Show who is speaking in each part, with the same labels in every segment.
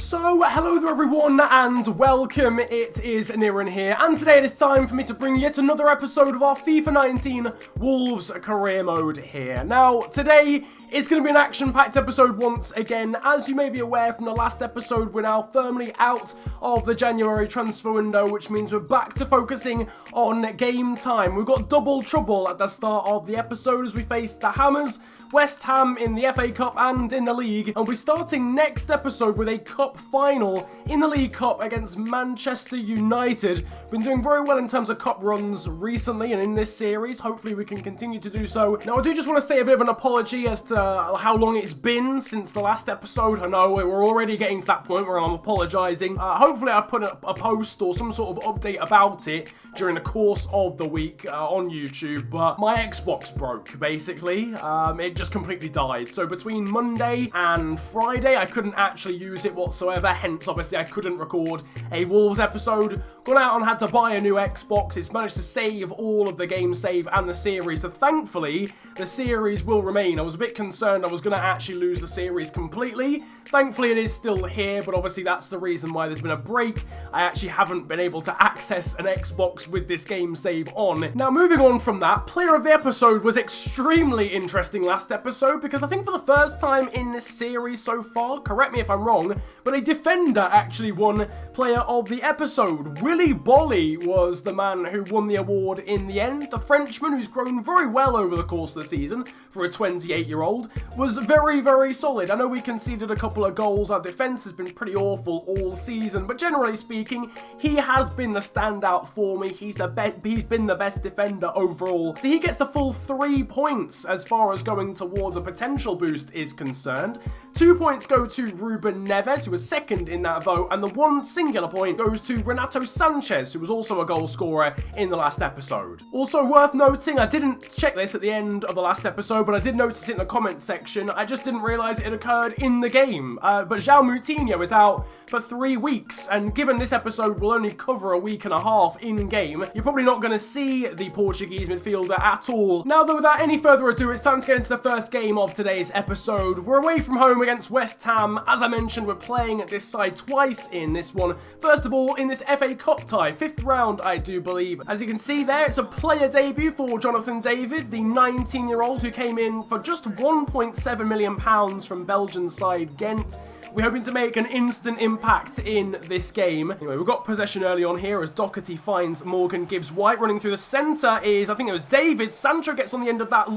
Speaker 1: So, hello there everyone, and welcome. It is Niran here, and today it is time for me to bring yet another episode of our FIFA 19 Wolves career mode here. Now, today is going to be an action-packed episode once again. As you may be aware from the last episode, we're now firmly out of the January transfer window, which means we're back to focusing on game time. We've got double trouble at the start of the episode as we face the Hammers, West Ham in the FA Cup and in the League, and we're starting next episode with a cup final in the League Cup against Manchester United. Been doing very well in terms of cup runs recently and in this series. Hopefully we can continue to do so. Now I do just want to say a bit of an apology as to how long it's been since the last episode. I know we're already getting to that point where I'm apologising. Hopefully I've put a post or some sort of update about it during the course of the week on YouTube, but my Xbox broke basically. It just completely died. So between Monday and Friday I couldn't actually use it whatsoever, hence obviously I couldn't record a Wolves episode. Gone out and had to buy a new Xbox. It's managed to save all of the game save and the series, so thankfully the series will remain. I was a bit concerned I was going to actually lose the series completely. Thankfully it is still here, but obviously that's the reason why there's been a break. I actually haven't been able to access an Xbox with this game save on. Now moving on from that, player of the episode was extremely interesting last episode because I think for the first time in this series so far, correct me if I'm wrong, but a defender actually won player of the episode. Willy Bolly was the man who won the award in the end. The Frenchman, who's grown very well over the course of the season for a 28-year-old, was very, very solid. I know we conceded a couple of goals. Our defence has been pretty awful all season, but generally speaking, he has been the standout for me. He's been the best defender overall. So he gets the full 3 points as far as going towards a potential boost is concerned. 2 points go to Ruben Neves, who was second in that vote, and the one singular point goes to Renato Sanchez, who was also a goal scorer in the last episode. Also worth noting, I didn't check this at the end of the last episode, but I did notice it in the comments section. I just didn't realise it had occurred in the game. But João Moutinho is out for 3 weeks, and given this episode will only cover a week and a half in-game, you're probably not going to see the Portuguese midfielder at all. Now though, without any further ado, it's time to get into the first game of today's episode. We're away from home against West Ham. As I mentioned, we're playing this side twice in this one. First of all, in this FA Cup tie, 5th round, I do believe. As you can see there, it's a player debut for Jonathan David, the 19-year-old who came in for just £1.7 million from Belgian side Ghent. We're hoping to make an instant impact in this game. Anyway, we've got possession early on here as Doherty finds Morgan Gibbs-White. Running through the centre is, I think it was David. Sancho gets on the end of that.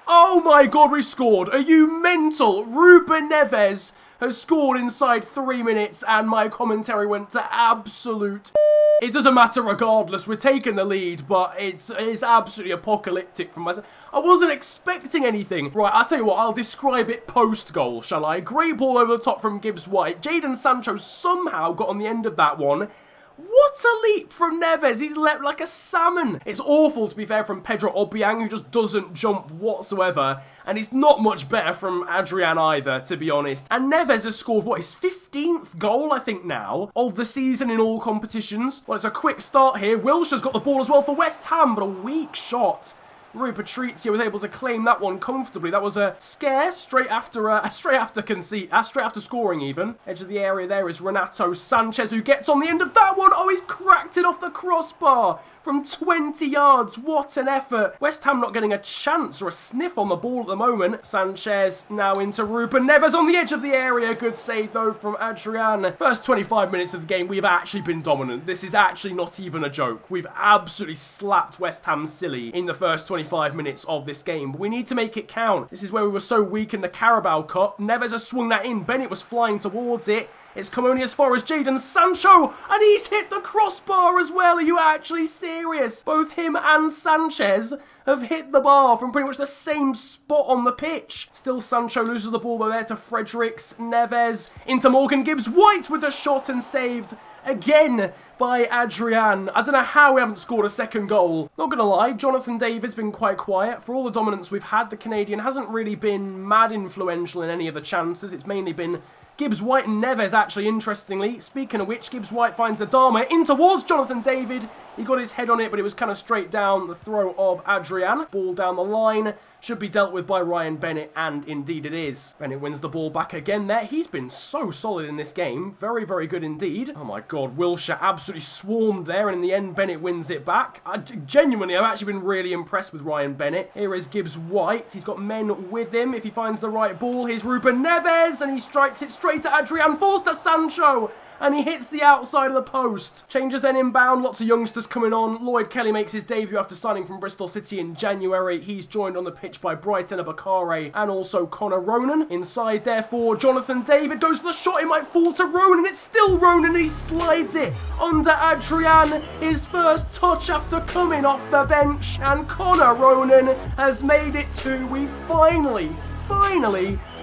Speaker 1: Oh my god, we scored. Are you mental? Ruben Neves has scored inside 3 minutes and my commentary went to absolute... It doesn't matter regardless, we're taking the lead, but it's absolutely apocalyptic from myself. I wasn't expecting anything. Right, I'll tell you what, I'll describe it post-goal, shall I? Great ball over the top from Gibbs-White. Jadon Sancho somehow got on the end of that one. What a leap from Neves. He's leapt like a salmon. It's awful, to be fair, from Pedro Obiang, who just doesn't jump whatsoever. And it's not much better from Adrian either, to be honest. And Neves has scored, what, his 15th goal, I think now, of the season in all competitions. Well, it's a quick start here. Wilshire's got the ball as well for West Ham, but a weak shot. Rui Patricio was able to claim that one comfortably. That was a scare straight after scoring even. Edge of the area there is Renato Sanchez, who gets on the end of that one. Oh, he's cracked it off the crossbar from 20 yards. What an effort. West Ham not getting a chance or a sniff on the ball at the moment. Sanchez now into Ruben Neves on the edge of the area. Good save though from Adrian. First 25 minutes of the game, we've actually been dominant. This is actually not even a joke. We've absolutely slapped West Ham silly in the first 25 minutes of this game, but we need to make it count. This is where we were so weak in the Carabao Cup. Neves has swung that in. Bennett was flying towards it. It's come only as far as Jadon Sancho, and he's hit the crossbar as well. Are you actually serious? Both him and Sanchez have hit the bar from pretty much the same spot on the pitch. Still Sancho loses the ball though there to Fredericks. Neves into Morgan Gibbs-White with the shot and saved again by Adrian. I don't know how we haven't scored a second goal. Not gonna lie, Jonathan David's been quite quiet. For all the dominance we've had, the Canadian hasn't really been mad influential in any of the chances. It's mainly been Gibbs White and Neves, actually, interestingly. Speaking of which, Gibbs White finds Adama in towards Jonathan David. He got his head on it, but it was kind of straight down the throw of Adrian. Ball down the line. Should be dealt with by Ryan Bennett, and indeed it is. Bennett wins the ball back again there. He's been so solid in this game. Very, very good indeed. Oh my god, Wilshere absolutely swarmed there, and in the end, Bennett wins it back. Genuinely, I've actually been really impressed with Ryan Bennett. Here is Gibbs White. He's got men with him if he finds the right ball. Here's Ruben Neves, and he strikes it straight at Adrian. Falls to Sancho, and he hits the outside of the post. Changes then inbound. Lots of youngsters coming on. Lloyd Kelly makes his debut after signing from Bristol City in January. He's joined on the pitch by Brighton Abakare and also Connor Ronan. Inside, therefore, Jonathan David goes for the shot. It might fall to Ronan. It's still Ronan. He slides it under Adrian. His first touch after coming off the bench. And Connor Ronan has made it 2. We finally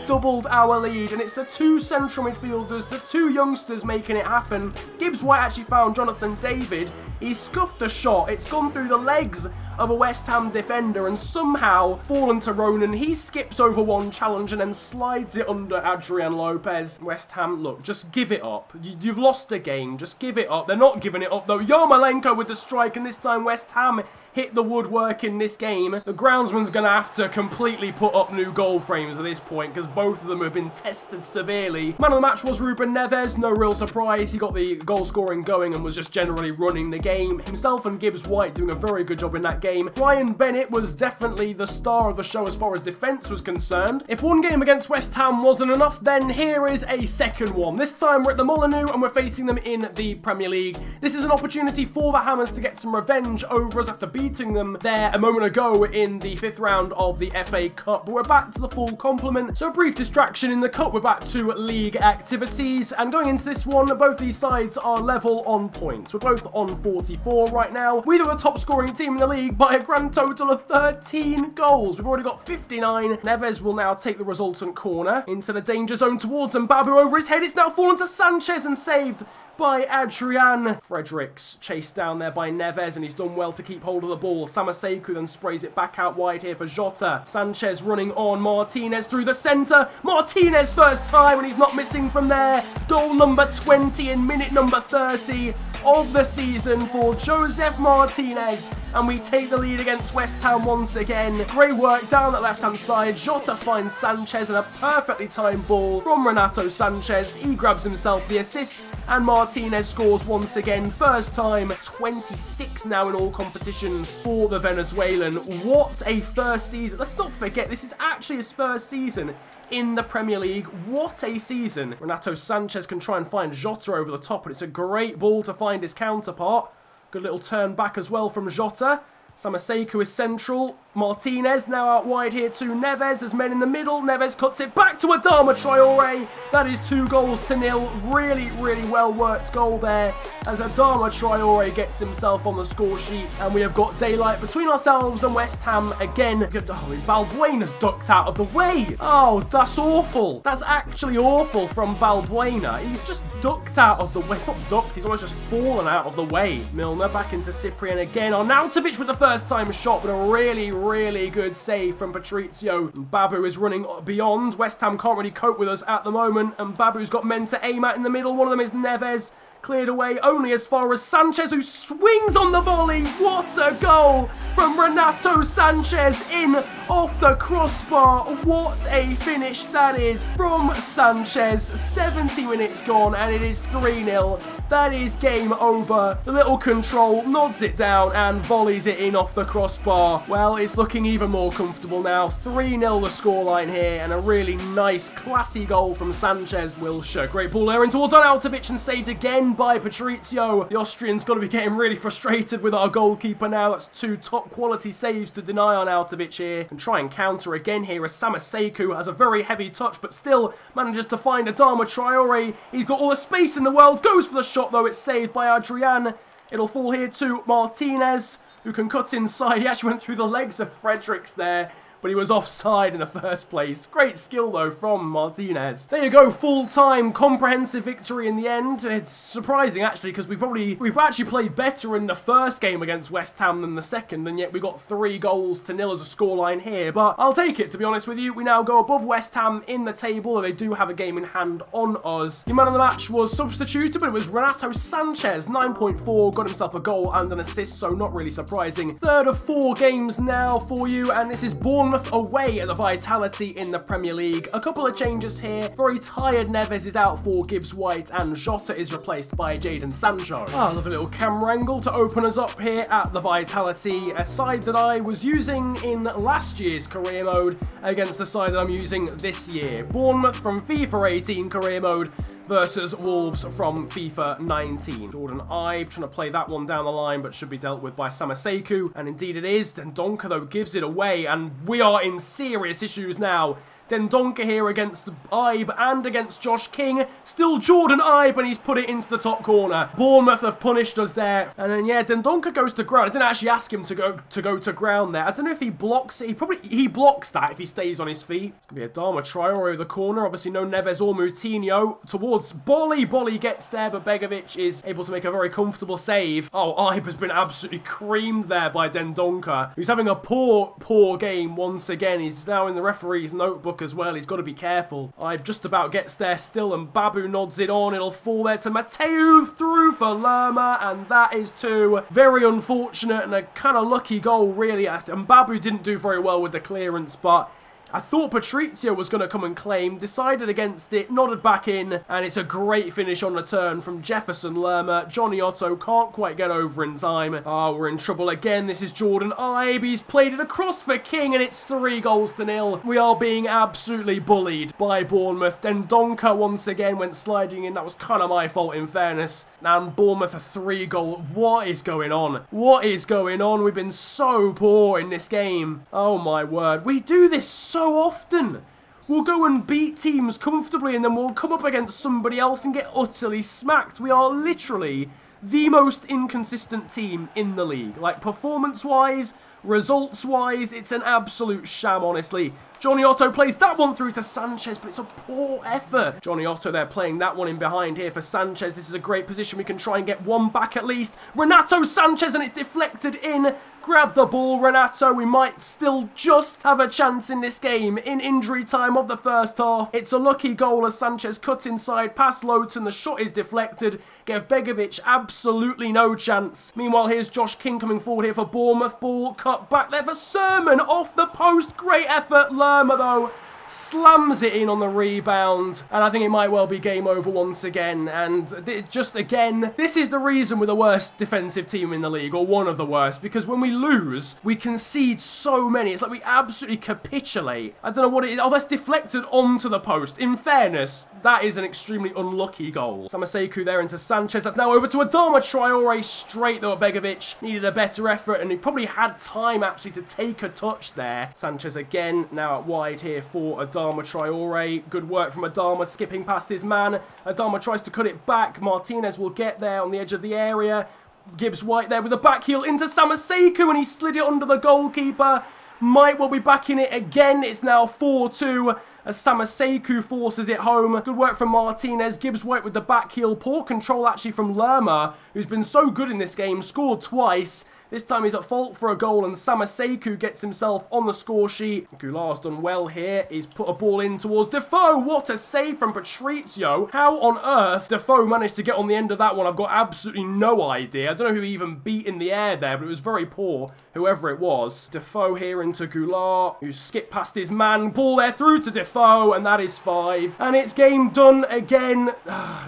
Speaker 1: doubled our lead, and it's the 2 central midfielders, the 2 youngsters making it happen. Gibbs White actually found Jonathan David. He scuffed a shot. It's gone through the legs of a West Ham defender and somehow fallen to Ronan. He skips over one challenge and then slides it under Adrian Lopez. West Ham, look, just give it up. You've lost the game. Just give it up. They're not giving it up, though. Yarmolenko with the strike, and this time West Ham hit the woodwork in this game. The groundsman's going to have to completely put up new goal frames at this point because both of them have been tested severely. Man of the match was Ruben Neves. No real surprise. He got the goal scoring going and was just generally running the game. Himself and Gibbs White doing a very good job in that game. Ryan Bennett was definitely the star of the show as far as defence was concerned. If one game against West Ham wasn't enough, then here is a second one. This time we're at the Molineux and we're facing them in the Premier League. This is an opportunity for the Hammers to get some revenge over us after beating them there a moment ago in the 5th round of the FA Cup. But we're back to the full complement. So a brief distraction in the Cup. We're back to league activities. And going into this one, both these sides are level on points. We're both on 44 right now. We are the top scoring team in the league by a grand total of 13 goals. We've already got 59. Neves will now take the resultant corner into the danger zone towards Mbabu over his head. It's now fallen to Sanchez and saved by Adrian. Fredericks chased down there by Neves, and he's done well to keep hold of the ball. Samaseku then sprays it back out wide here for Jota. Sanchez running on Martinez through the centre. Martinez first time, and he's not missing from there. Goal number 20 in minute number 30 of the season for Joseph Martinez, and we take the lead against West Ham once again. Great work down that left hand side. Jota finds Sanchez, and a perfectly timed ball from Renato Sanchez. He grabs himself the assist, and Martinez scores once again. First time, 26 now in all competitions for the Venezuelan. What a first season. Let's not forget, this is actually his first season in the Premier League. What a season. Renato Sanchez can try and find Jota over the top, and it's a great ball to find his counterpart. Good little turn back as well from Jota. Samaseku is central. Martinez now out wide here to Neves. There's men in the middle. Neves cuts it back to Adama Traore. That is 2-0. Really well worked goal there as Adama Traore gets himself on the score sheet. And we have got daylight between ourselves and West Ham again. Oh, Balbuena's ducked out of the way. Oh, that's awful. That's actually awful from Balbuena. He's just ducked out of the way. It's not ducked. He's almost just fallen out of the way. Milner back into Cyprian again. Arnautovic with the first time shot, but a really good save from Patrizio. Babu is running beyond. West Ham can't really cope with us at the moment, and Babu's got men to aim at in the middle. One of them is Neves. Cleared away only as far as Sanchez, who swings on the volley. What a goal from Renato Sanchez in off the crossbar. What a finish that is from Sanchez. 70 minutes gone and it is 3-0. That is game over. The little control nods it down and volleys it in off the crossbar. Well, it's looking even more comfortable now. 3-0 the scoreline here, and a really nice, classy goal from Sanchez. Wilshere, great ball there in towards Arnautovic and saved again by Patrizio. The Austrian's got to be getting really frustrated with our goalkeeper now. That's 2 top quality saves to deny Arnautovic here. And try and counter again here as Samaseku has a very heavy touch, but still manages to find Adama Traore. He's got all the space in the world. Goes for the shot though. It's saved by Adrian. It'll fall here to Martinez, who can cut inside. He actually went through the legs of Fredericks there. but he was offside in the first place. Great skill, though, from Martinez. There you go, full-time, comprehensive victory in the end. It's surprising, actually, because we've actually played better in the first game against West Ham than the second, and yet we got 3-0 as a scoreline here. But I'll take it, to be honest with you. We now go above West Ham in the table, and they do have a game in hand on us. The man of the match was substituted, but it was Renato Sanchez, 9.4, got himself a goal and an assist, so not really surprising. Third of 4 games now for you, and this is Bournemouth away at the Vitality in the Premier League. A couple of changes here. Very tired Neves is out for Gibbs White, and Jota is replaced by Jadon Sancho. I love a little camera angle to open us up here at the Vitality, a side that I was using in last year's career mode against the side that I'm using this year. Bournemouth from FIFA 18 career mode versus Wolves from FIFA 19. Jordan Ibe trying to play that one down the line, but should be dealt with by Samaseku, and indeed it is. Dendoncker, though, gives it away, and we are in serious issues now. Dendoncker here against Ibe and against Josh King. Still Jordan Ibe, and he's put it into the top corner. Bournemouth have punished us there. And then, yeah, Dendoncker goes to ground. I didn't actually ask him to go to ground there. I don't know if he blocks it. He blocks that if he stays on his feet. It's going to be Adama Traore over the corner. Obviously, no Neves or Moutinho. Towards Bolly. Bolly gets there, but Begovic is able to make a very comfortable save. Oh, Ibe has been absolutely creamed there by Dendoncker, who's having a poor game once again. He's now in the referee's notebook as well. He's got to be careful. Ibe just about gets there still, and Babu nods it on. It'll fall there to Mateo, through for Lerma, and that is 2. Very unfortunate and a kind of lucky goal, really. And Babu didn't do very well with the clearance, but I thought Patrizio was going to come and claim, decided against it, nodded back in, and it's a great finish on return from Jefferson Lerma. Johnny Otto can't quite get over in time. Oh, we're in trouble again. This is Jordan Ibe. He's played it across for King, and it's 3-0. We are being absolutely bullied by Bournemouth. Dendoncker once again went sliding in. That was kind of my fault, in fairness. And Bournemouth a 3-goal. What is going on? What is going on? We've been so poor in this game. Oh, my word. We do this so often. We'll go and beat teams comfortably, and then we'll come up against somebody else and get utterly smacked. We are literally the most inconsistent team in the league. Like, performance-wise, results-wise, it's an absolute sham, honestly. Johnny Otto plays that one through to Sanchez, but it's a poor effort. Johnny Otto there playing that one in behind here for Sanchez. This is a great position. We can try and get one back at least. Renato Sanchez, and it's deflected in. Grab the ball, Renato. We might still just have a chance in this game in injury time of the first half. It's a lucky goal as Sanchez cuts inside past Lowton. The shot is deflected. Gave Begovic absolutely no chance. Meanwhile, here's Josh King coming forward here for Bournemouth. Ball cut back there for Sermon off the post. Great effort. Lerma, though, slams it in on the rebound, and I think it might well be game over once again. And just again, this is the reason we're the worst defensive team in the league, or one of the worst, because when we lose, we concede so many. It's like we absolutely capitulate. I don't know what it is. Oh, that's deflected onto the post. In fairness, that is an extremely unlucky goal. Samaseku there into Sanchez. That's now over to Adama Traore, straight though. Begovic needed a better effort, and he probably had time actually to take a touch there. Sanchez again, now out wide here for Adama Traore. Good work from Adama, skipping past his man. Adama tries to cut it back. Martinez will get there on the edge of the area. Gibbs White there with a back heel into Samaseku, and he slid it under the goalkeeper. Might well be back in it again. It's now 4-2 as Samaseku forces it home. Good work from Martinez. Gibbs White with the back heel. Poor control actually from Lerma, who's been so good in this game. Scored twice. This time he's at fault for a goal, and Samaseku gets himself on the score sheet. Goulart's done well here. He's put a ball in towards Defoe. What a save from Patrizio. How on earth Defoe managed to get on the end of that one, I've got absolutely no idea. I don't know who he even beat in the air there, but it was very poor, whoever it was. Defoe here into Goulart, who skipped past his man. Ball there through to Defoe, and that is 5. And it's game done again.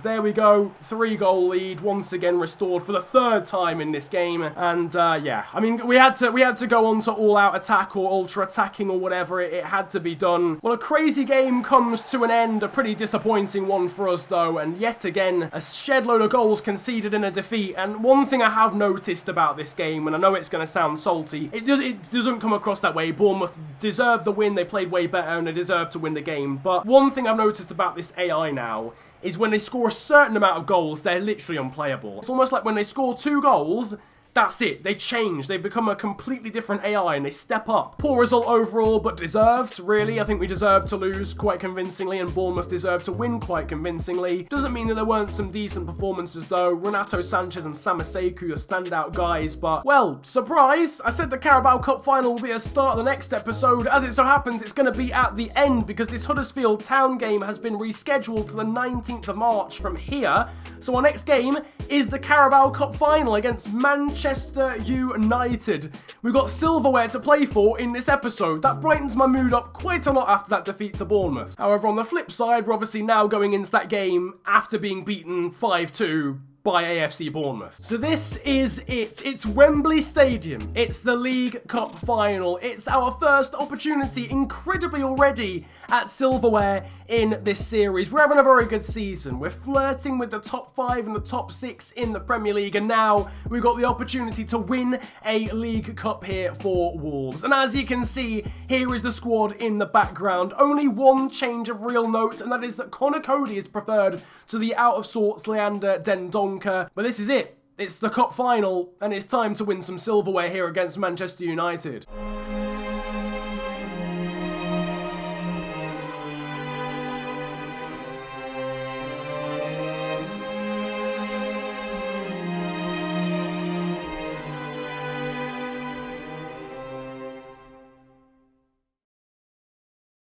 Speaker 1: There we go. 3-goal lead, once again restored for the 3rd time in this game. And yeah, I mean, we had to go on to all-out attack or ultra-attacking or whatever. It had to be done. Well, a crazy game comes to an end. A pretty disappointing one for us, though. And yet again, a shed load of goals conceded in a defeat. And one thing I have noticed about this game, and I know it's going to sound salty, it doesn't come across that way. Bournemouth deserved the win. They played way better, and they deserved to win the game. But one thing I've noticed about this AI now is when they score a certain amount of goals, they're literally unplayable. It's almost like when they score 2 goals, That's it. They change. They become a completely different AI and they step up. Poor result overall, but deserved, really. I think we deserved to lose quite convincingly and Bournemouth deserved to win quite convincingly. Doesn't mean that there weren't some decent performances though. Renato Sanchez and Samaseku are standout guys, but, well, surprise! I said the Carabao Cup final will be a start of the next episode. As it so happens, it's going to be at the end because this Huddersfield Town game has been rescheduled to the 19th of March from here. So our next game is the Carabao Cup final against Manchester United. We've got silverware to play for in this episode. That brightens my mood up quite a lot after that defeat to Bournemouth. However, on the flip side, we're obviously now going into that game after being beaten 5-2 by AFC Bournemouth. So this is it. It's Wembley Stadium. It's the League Cup final. It's our first opportunity, incredibly already, at silverware in this series. We're having a very good season. We're flirting with the top 5 and the top 6 in the Premier League, and now we've got the opportunity to win a League Cup here for Wolves. And as you can see, here is the squad in the background. Only one change of real note, and that is that Connor Cody is preferred to the out-of-sorts Leander Dendoncker. But this is it. It's the cup final, and it's time to win some silverware here against Manchester United.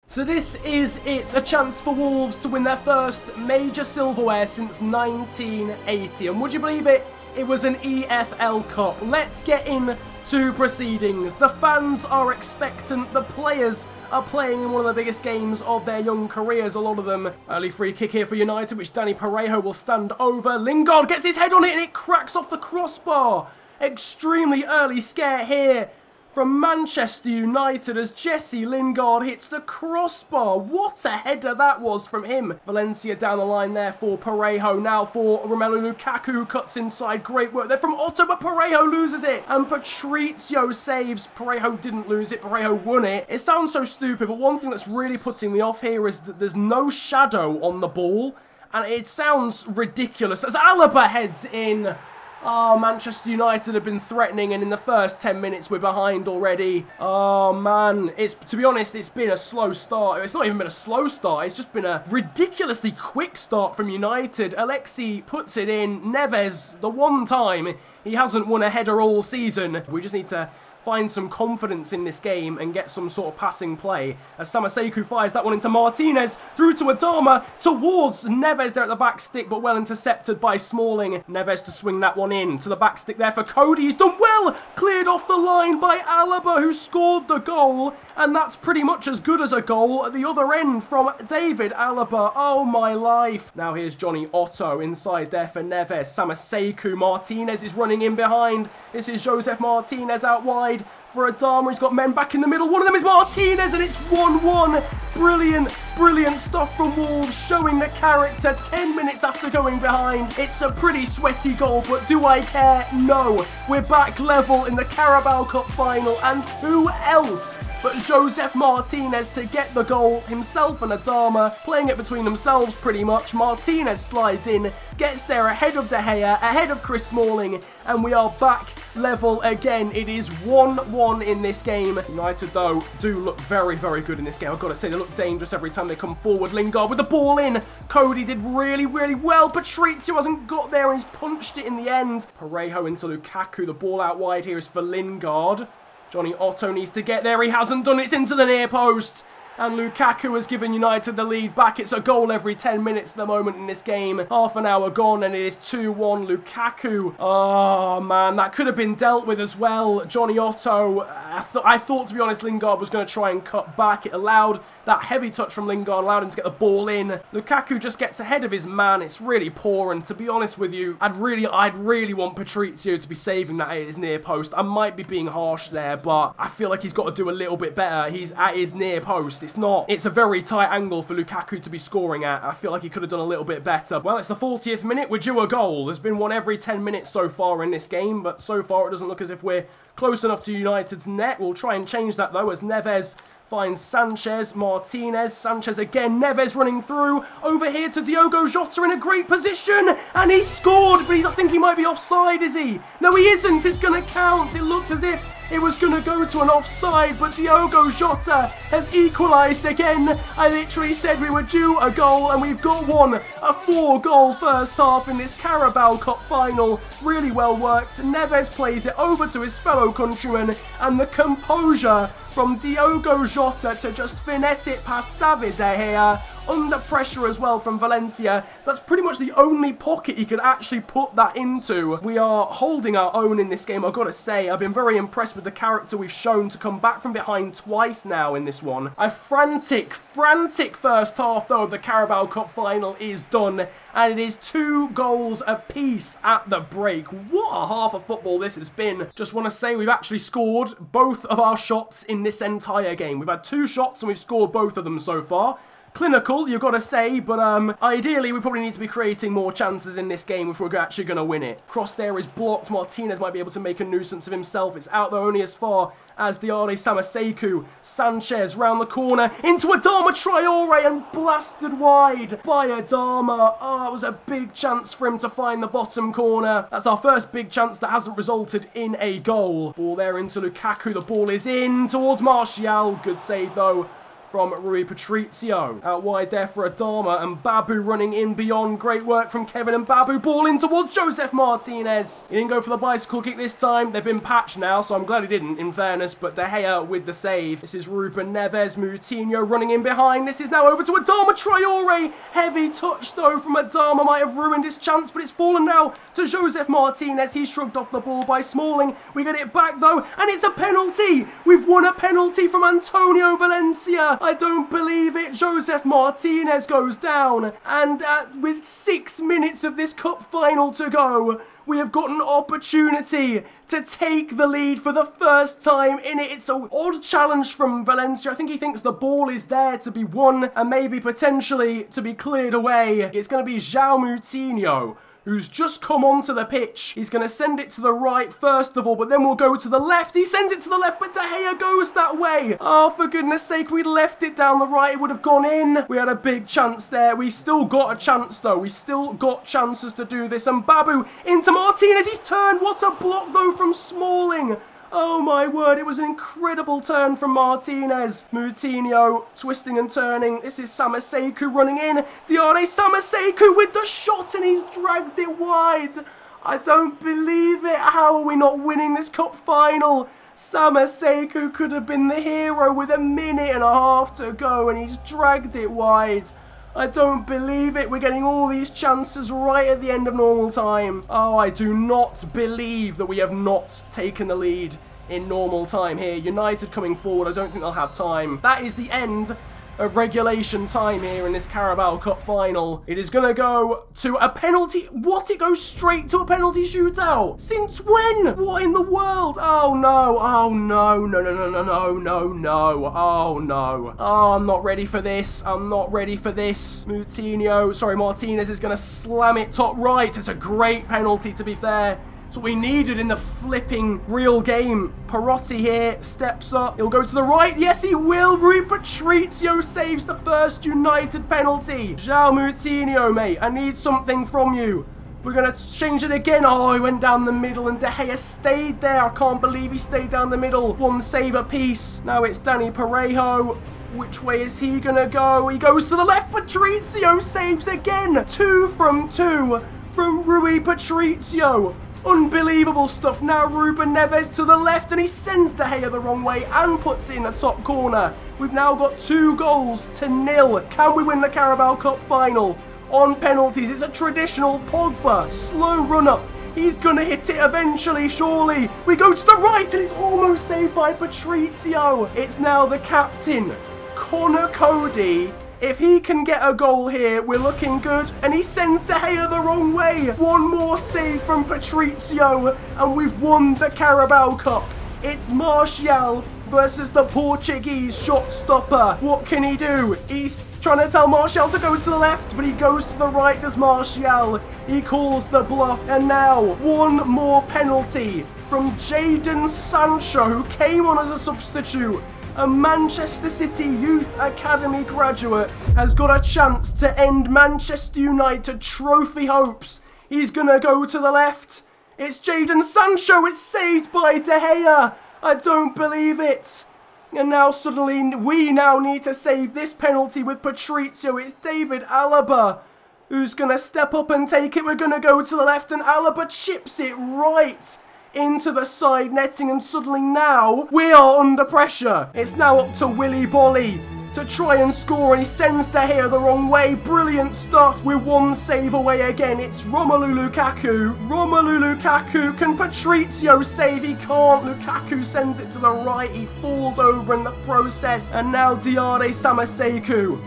Speaker 1: So this is it, a chance for Wolves to win their first major silverware since 1980. And would you believe it? It was an EFL Cup. Let's get into proceedings. The fans are expectant. The players are playing in one of the biggest games of their young careers, a lot of them. Early free kick here for United, which Danny Parejo will stand over. Lingard gets his head on it and it cracks off the crossbar. Extremely early scare here from Manchester United as Jesse Lingard hits the crossbar. What a header that was from him. Valencia down the line there for Parejo. Now for Romelu Lukaku, cuts inside. Great work there from Otto, but Parejo loses it. And Patrizio saves. Parejo didn't lose it. Parejo won it. It sounds so stupid, but one thing that's really putting me off here is that there's no shadow on the ball. And it sounds ridiculous as Alaba heads in. Oh, Manchester United have been threatening, and in the first 10 minutes we're behind already. Oh, man. To be honest, it's been a slow start. It's not even been a slow start. It's just been a ridiculously quick start from United. Alexi puts it in. Neves, the one time he hasn't won a header all season. We just need to find some confidence in this game and get some sort of passing play. As Samaseku fires that one into Martinez, through to Adama, towards Neves there at the back stick, but well intercepted by Smalling. Neves to swing that one in to the back stick there for Cody. He's done well, cleared off the line by Alaba, who scored the goal, and that's pretty much as good as a goal at the other end from David Alaba. Oh my life. Now here's Johnny Otto inside there for Neves. Samaseku, Martinez is running in behind. This is Joseph Martinez out wide for Adama. He's got men back in the middle. One of them is Martinez, and it's 1-1. Brilliant, brilliant stuff from Wolves, showing the character 10 minutes after going behind. It's a pretty sweaty goal, but do I care? No. We're back level in the Carabao Cup final, and who else but Joseph Martinez to get the goal himself and Adama, playing it between themselves pretty much. Martinez slides in, gets there ahead of De Gea, ahead of Chris Smalling, and we are back level again. It is 1-1 in this game. United, though, do look very, very good in this game. I've got to say, they look dangerous every time they come forward. Lingard with the ball in. Cody did really, really well. Patrizio hasn't got there and he's punched it in the end. Parejo into Lukaku. The ball out wide here is for Lingard. Johnny Otto needs to get there. He hasn't done it. It's into the near post. And Lukaku has given United the lead back. It's a goal every 10 minutes at the moment in this game. Half an hour gone and it is 2-1. Lukaku. Oh, man. That could have been dealt with as well. Johnny Otto. I thought, to be honest, Lingard was going to try and cut back. It allowed that heavy touch from Lingard, allowed him to get the ball in. Lukaku just gets ahead of his man. It's really poor. And to be honest with you, I'd really want Patrizio to be saving that at his near post. I might be being harsh there, but I feel like he's got to do a little bit better. He's at his near post. It's a very tight angle for Lukaku to be scoring at. I feel like he could have done a little bit better. Well, it's the 40th minute. We're due a goal. There's been one every 10 minutes so far in this game, but so far it doesn't look as if we're close enough to United's net net. We'll try and change that though as Neves finds Sanchez, Martinez, Sanchez again, Neves running through, over here to Diogo Jota in a great position, and he scored, but I think he might be offside, is he? No, he isn't, it's going to count, it looks as if it was going to go to an offside, but Diogo Jota has equalised again. I literally said we were due a goal, and we've got one. A 4-goal first half in this Carabao Cup final. Really well worked. Neves plays it over to his fellow countryman, and the composure from Diogo Jota to just finesse it past David De Gea. Under pressure as well from Valencia. That's pretty much the only pocket he could actually put that into. We are holding our own in this game, I've got to say. I've been very impressed with the character we've shown to come back from behind twice now in this one. A frantic first half, though, of the Carabao Cup final is done. And it is 2 goals apiece at the break. What a half of football this has been. Just want to say we've actually scored both of our shots in this entire game. We've had 2 shots and we've scored both of them so far. Clinical, you've got to say, but ideally we probably need to be creating more chances in this game if we're actually going to win it. Cross there is blocked. Martinez might be able to make a nuisance of himself. It's out there only as far as Diare Samaseku. Sanchez round the corner into Adama Traore and blasted wide by Adama. Oh, it was a big chance for him to find the bottom corner. That's our first big chance that hasn't resulted in a goal. Ball there into Lukaku. The ball is in towards Martial. Good save though from Rui Patricio. Out wide there for Adama, and Babu running in beyond. Great work from Kevin and Babu. Ball in towards Joseph Martinez. He didn't go for the bicycle kick this time. They've been patched now, so I'm glad he didn't, in fairness, but De Gea with the save. This is Ruben Neves. Moutinho running in behind. This is now over to Adama Traore. Heavy touch, though, from Adama. Might have ruined his chance, but it's fallen now to Joseph Martinez. He shrugged off the ball by Smalling. We get it back, though, and it's a penalty. We've won a penalty from Antonio Valencia. I don't believe it. Joseph Martinez goes down. And with 6 minutes of this cup final to go, we have got an opportunity to take the lead for the first time in it. It's an odd challenge from Valencia. I think he thinks the ball is there to be won and maybe potentially to be cleared away. It's going to be João Moutinho, who's just come onto the pitch. He's going to send it to the right first of all, but then we'll go to the left. He sends it to the left, but De Gea goes that way. Oh, for goodness sake, we left it down the right. It would have gone in. We had a big chance there. We still got a chance, though. We still got chances to do this. And Babu into Martinez. He's turned. What a block, though, from Smalling. Oh my word, it was an incredible turn from Martinez. Moutinho twisting and turning. This is Samaseku running in. Diare Samaseku with the shot, and he's dragged it wide. I don't believe it. How are we not winning this cup final? Samaseku could have been the hero with 1.5 minutes to go, and he's dragged it wide. I don't believe it. We're getting all these chances right at the end of normal time. Oh, I do not believe that we have not taken the lead in normal time here. United coming forward. I don't think they'll have time. That is the end of regulation time here in this Carabao Cup final. It is going to go to a penalty. What? It goes straight to a penalty shootout? Since when? What in the world? Oh no. Oh no. No, no, no, no, no, no, no. Oh no. Oh, I'm not ready for this. I'm not ready for this. Martinez is going to slam it top right. It's a great penalty, to be fair. It's what we needed in the flipping real game. Perotti here steps up. He'll go to the right. Yes, he will. Rui Patricio saves the first United penalty. João Moutinho, mate, I need something from you. We're going to change it again. Oh, he went down the middle and De Gea stayed there. I can't believe he stayed down the middle. One save apiece. Now it's Danny Parejo. Which way is he going to go? He goes to the left. Patricio saves again. 2 from 2 from Rui Patricio. Unbelievable stuff. Now Ruben Neves to the left, and he sends De Gea the wrong way and puts it in the top corner. We've now got 2-0. Can we win the Carabao Cup final? On penalties, it's a traditional Pogba slow run up. He's gonna hit it eventually, surely. We go to the right, and it's almost saved by Patricio. It's now the captain, Connor Cody. If he can get a goal here, we're looking good. And he sends De Gea the wrong way. One more save from Patricio, and we've won the Carabao Cup. It's Martial versus the Portuguese shot stopper. What can he do? He's trying to tell Martial to go to the left, but he goes to the right as Martial. He calls the bluff, and now one more penalty from Jadon Sancho, who came on as a substitute. A Manchester City Youth Academy graduate has got a chance to end Manchester United trophy hopes. He's going to go to the left. It's Jadon Sancho. It's saved by De Gea. I don't believe it. And now suddenly we now need to save this penalty with Patrizio. It's David Alaba who's going to step up and take it. We're going to go to the left and Alaba chips it right into the side netting, and suddenly now we are under pressure. It's now up to Willy Bolly to try and score, and he sends De Gea the wrong way. Brilliant stuff. We're one save away again. It's Romelu Lukaku. Romelu Lukaku. Can Patrizio save? He can't. Lukaku sends it to the right. He falls over in the process, and now Diade Samaseku,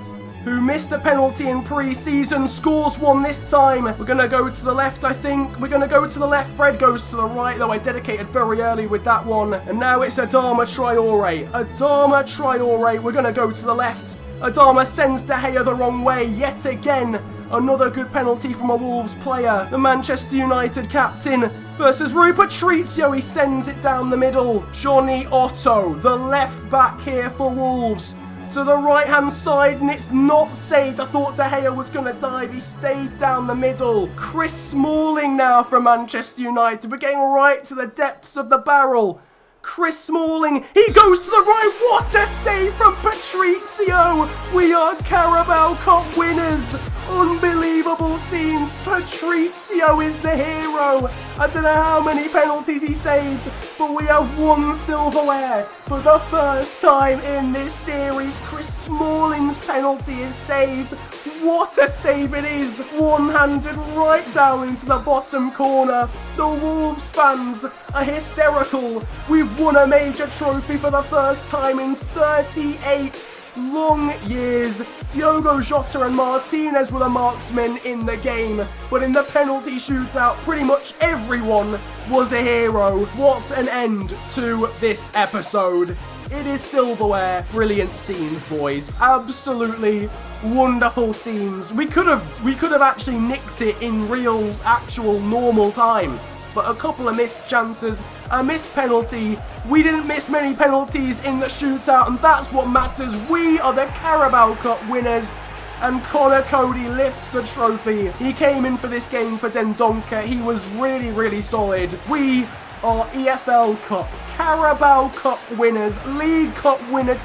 Speaker 1: who missed a penalty in pre-season, scores one this time. We're going to go to the left, I think. We're going to go to the left. Fred goes to the right, though I dedicated very early with that one. And now it's Adama Traore. Adama Traore. We're going to go to the left. Adama sends De Gea the wrong way. Yet again, another good penalty from a Wolves player. The Manchester United captain versus Rui Patrizio. He sends it down the middle. Johnny Otto, the left back here for Wolves, to the right hand side, and it's not saved. I thought De Gea was going to dive. He stayed down the middle. Chris Smalling now for Manchester United. We're getting right to the depths of the barrel. Chris Smalling, he goes to the right. What a save from Patrizio. We are Carabao Cup winners. Unbelievable scenes. Patrizio is the hero. I don't know how many penalties he saved, but we have won silverware for the first time in this series. Chris Smalling's penalty is saved. What a save it is. One-handed right down into the bottom corner. The Wolves fans are hysterical. We've won a major trophy for the first time in 38 long years. Diogo Jota and Martinez were the marksmen in the game, but in the penalty shootout, pretty much everyone was a hero. What an end to this episode. It is silverware. Brilliant scenes, boys. Absolutely wonderful scenes. We could have actually nicked it in real, actual, normal time. But a couple of missed chances, a missed penalty. We didn't miss many penalties in the shootout, and that's what matters. We are the Carabao Cup winners, and Connor Cody lifts the trophy. He came in for this game for Dendoncker. He was really, really solid. We are EFL Cup, Carabao Cup winners, League Cup winners,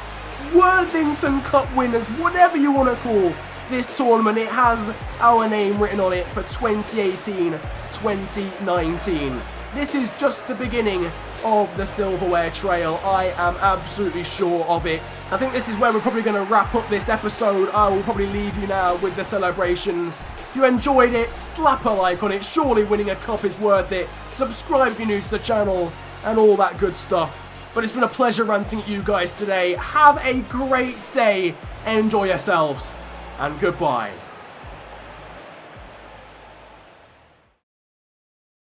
Speaker 1: Worthington Cup winners, whatever you want to call this tournament. It has our name written on it for 2018-2019. This is just the beginning of the silverware trail. I am absolutely sure of it. I think this is where we're probably going to wrap up this episode. I will probably leave you now with the celebrations. If you enjoyed it, slap a like on it. Surely winning a cup is worth it. Subscribe if you're new to the channel and all that good stuff. But it's been a pleasure ranting at you guys today. Have a great day. Enjoy yourselves. And goodbye.